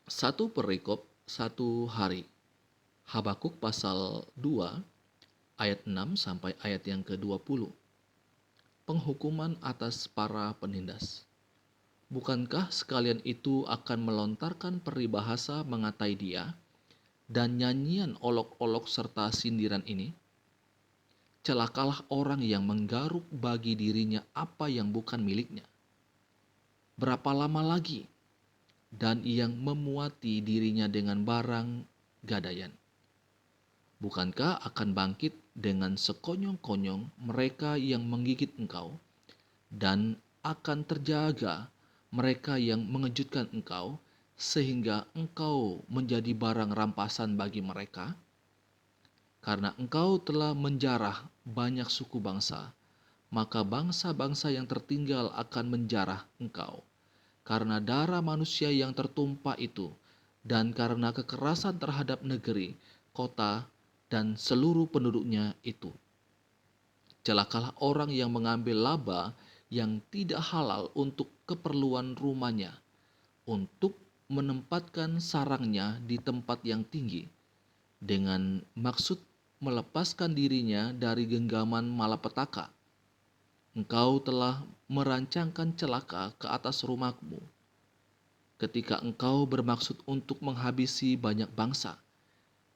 Satu perikop satu hari. Habakuk pasal 2 ayat 6 sampai ayat yang ke-20. Penghukuman atas para penindas. Bukankah sekalian itu akan melontarkan peribahasa mengatai dia dan nyanyian olok-olok serta sindiran ini? Celakalah orang yang menggaruk bagi dirinya apa yang bukan miliknya. Berapa lama lagi? Dan yang memuati dirinya dengan barang gadaian. Bukankah akan bangkit dengan sekonyong-konyong mereka yang menggigit engkau, dan akan terjaga mereka yang mengejutkan engkau, sehingga engkau menjadi barang rampasan bagi mereka? Karena engkau telah menjarah banyak suku bangsa, maka bangsa-bangsa yang tertinggal akan menjarah engkau. Karena darah manusia yang tertumpah itu, dan karena kekerasan terhadap negeri, kota, dan seluruh penduduknya itu. Celakalah orang yang mengambil laba yang tidak halal untuk keperluan rumahnya, untuk menempatkan sarangnya di tempat yang tinggi, dengan maksud melepaskan dirinya dari genggaman malapetaka. Engkau telah merancangkan celaka ke atas rumahmu, ketika engkau bermaksud untuk menghabisi banyak bangsa.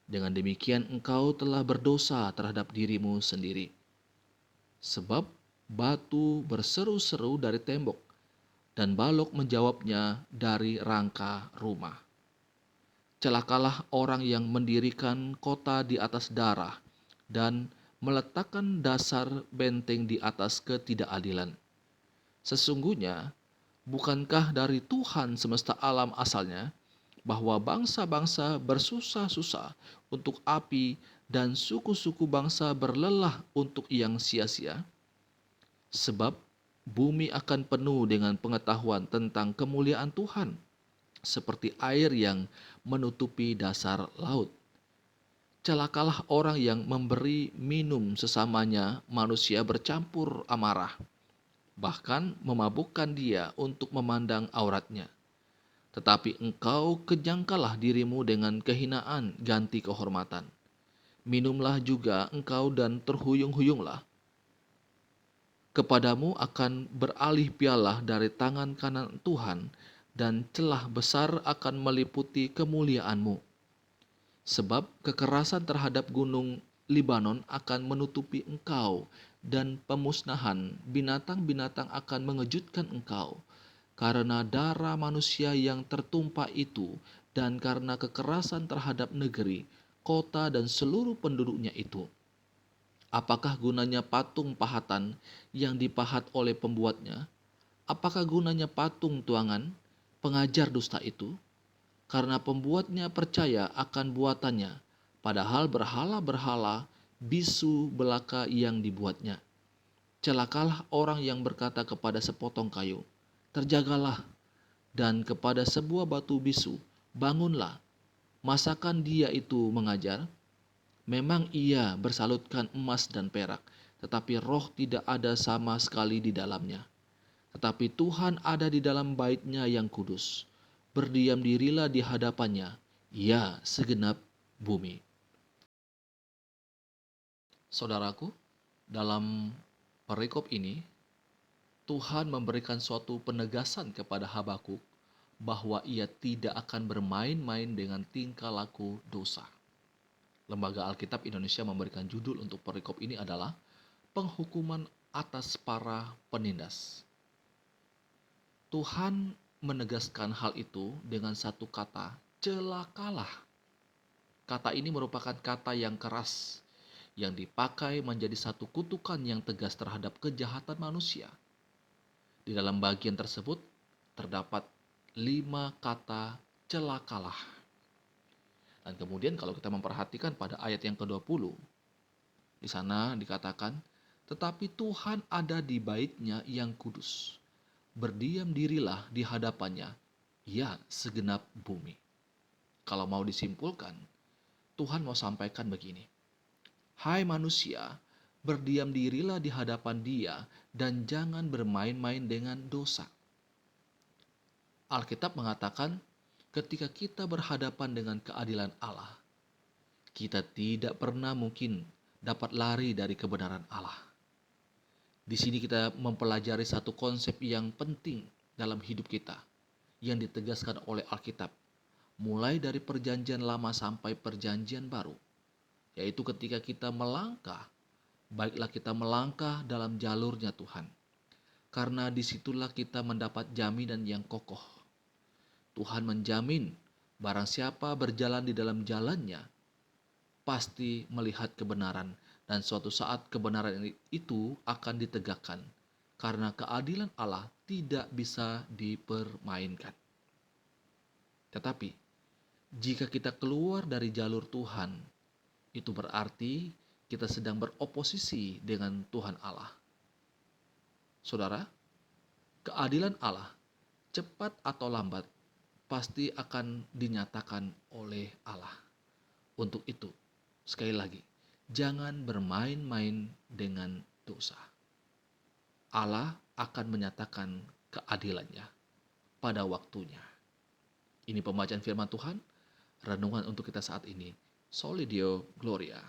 Dengan demikian engkau telah berdosa terhadap dirimu sendiri. Sebab batu berseru-seru dari tembok, dan balok menjawabnya dari rangka rumah. Celakalah orang yang mendirikan kota di atas darah, dan meletakkan dasar benteng di atas ketidakadilan. Sesungguhnya, bukankah dari Tuhan semesta alam asalnya, bahwa bangsa-bangsa bersusah-susah untuk api, dan suku-suku bangsa berlelah untuk yang sia-sia? Sebab bumi akan penuh dengan pengetahuan tentang kemuliaan Tuhan, seperti air yang menutupi dasar laut. Celakalah orang yang memberi minum sesamanya manusia bercampur amarah, bahkan memabukkan dia untuk memandang auratnya. Tetapi engkau kenyangkanlah dirimu dengan kehinaan ganti kehormatan. Minumlah juga engkau dan terhuyung-huyunglah. Kepadamu akan beralih piala dari tangan kanan Tuhan, dan celah besar akan meliputi kemuliaanmu. Sebab kekerasan terhadap gunung Libanon akan menutupi engkau, dan pemusnahan binatang-binatang akan mengejutkan engkau, karena darah manusia yang tertumpah itu, dan karena kekerasan terhadap negeri, kota, dan seluruh penduduknya itu. Apakah gunanya patung pahatan yang dipahat oleh pembuatnya? Apakah gunanya patung tuangan, pengajar dusta itu? Karena pembuatnya percaya akan buatannya, padahal berhala-berhala bisu belaka yang dibuatnya. Celakalah orang yang berkata kepada sepotong kayu, terjagalah, dan kepada sebuah batu bisu, bangunlah. Masakan dia itu mengajar? Memang ia bersalutkan emas dan perak, tetapi roh tidak ada sama sekali di dalamnya. Tetapi Tuhan ada di dalam bait-Nya yang kudus. Berdiam dirilah di hadapannya, ya segenap bumi. Saudaraku, dalam perikop ini, Tuhan memberikan suatu penegasan kepada Habakuk bahwa ia tidak akan bermain-main dengan tingkah laku dosa. Lembaga Alkitab Indonesia memberikan judul untuk perikop ini adalah Penghukuman atas para penindas. Tuhan menegaskan hal itu dengan satu kata, celakalah. Kata ini merupakan kata yang keras, yang dipakai menjadi satu kutukan yang tegas terhadap kejahatan manusia. Di dalam bagian tersebut terdapat 5 kata celakalah. Dan kemudian kalau kita memperhatikan pada ayat yang ke-20, di sana dikatakan, tetapi Tuhan ada di bait-Nya yang kudus. Berdiam dirilah di hadapannya, ya segenap bumi. Kalau mau disimpulkan, Tuhan mau sampaikan begini. Hai manusia, berdiam dirilah di hadapan Dia dan jangan bermain-main dengan dosa. Alkitab mengatakan ketika kita berhadapan dengan keadilan Allah, kita tidak pernah mungkin dapat lari dari kebenaran Allah. Di sini kita mempelajari satu konsep yang penting dalam hidup kita yang ditegaskan oleh Alkitab, mulai dari perjanjian lama sampai perjanjian baru, yaitu ketika kita melangkah, baiklah kita melangkah dalam jalurnya Tuhan, karena disitulah kita mendapat jaminan yang kokoh. Tuhan menjamin barang siapa berjalan di dalam jalannya, pasti melihat kebenaran, dan suatu saat kebenaran itu akan ditegakkan, karena keadilan Allah tidak bisa dipermainkan. Tetapi, jika kita keluar dari jalur Tuhan, itu berarti kita sedang beroposisi dengan Tuhan Allah. Saudara, keadilan Allah, cepat atau lambat, pasti akan dinyatakan oleh Allah. Untuk itu, sekali lagi, jangan bermain-main dengan dosa. Allah akan menyatakan keadilannya pada waktunya. Ini pembacaan firman Tuhan, renungan untuk kita saat ini. Soli Deo Gloria.